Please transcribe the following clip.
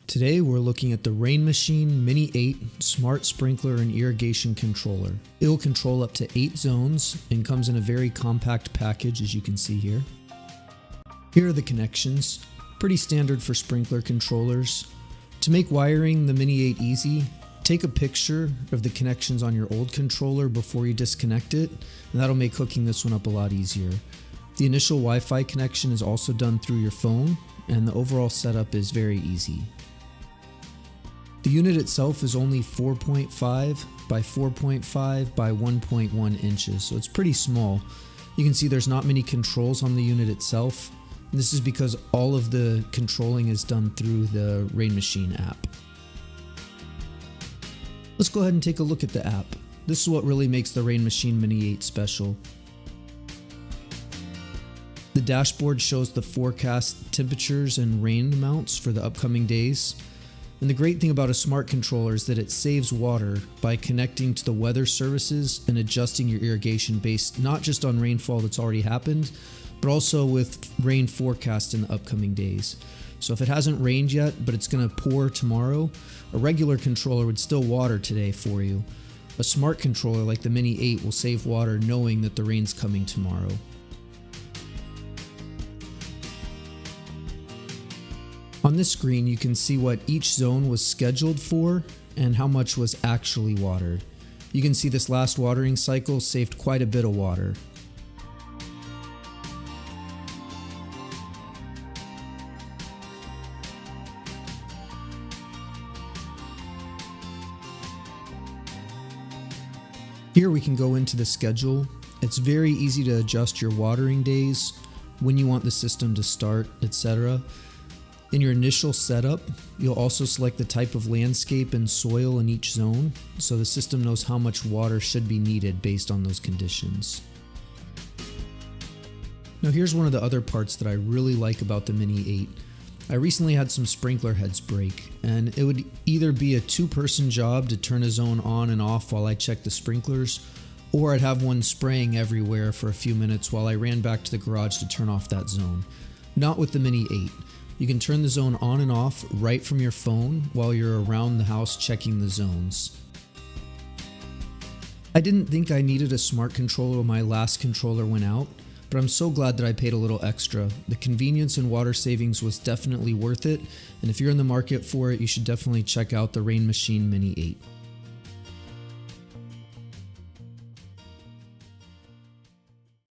Today we're looking at the Rainmachine Mini-8 Smart Sprinkler and Irrigation Controller. It will control up to 8 zones and comes in a very compact package, as you can see here. Here are the connections, pretty standard for sprinkler controllers. To make wiring the Mini-8 easy, take a picture of the connections on your old controller before you disconnect it, and that'll make hooking this one up a lot easier. The initial Wi-Fi connection is also done through your phone, and the overall setup is very easy. The unit itself is only 4.5 by 4.5 by 1.1 inches, so it's pretty small. You can see there's not many controls on the unit itself, and this is because all of the controlling is done through the Rainmachine app. Let's go ahead and take a look at the app. This is what really makes the Rainmachine Mini-8 special. The dashboard shows the forecast temperatures and rain amounts for the upcoming days. And the great thing about a smart controller is that it saves water by connecting to the weather services and adjusting your irrigation based not just on rainfall that's already happened, but also with rain forecast in the upcoming days. So if it hasn't rained yet, but it's going to pour tomorrow, a regular controller would still water today for you. A smart controller like the Mini-8 will save water knowing that the rain's coming tomorrow. On this screen, you can see what each zone was scheduled for and how much was actually watered. You can see this last watering cycle saved quite a bit of water. Here we can go into the schedule. It's very easy to adjust your watering days, when you want the system to start, etc. In your initial setup, you'll also select the type of landscape and soil in each zone, so the system knows how much water should be needed based on those conditions. Now here's one of the other parts that I really like about the Mini-8. I recently had some sprinkler heads break, and it would either be a 2-person job to turn a zone on and off while I checked the sprinklers, or I'd have one spraying everywhere for a few minutes while I ran back to the garage to turn off that zone. Not with the Mini-8. You can turn the zone on and off right from your phone while you're around the house checking the zones. I didn't think I needed a smart controller when my last controller went out, but I'm so glad that I paid a little extra. The convenience and water savings was definitely worth it, and if you're in the market for it, you should definitely check out the Rainmachine Mini-8.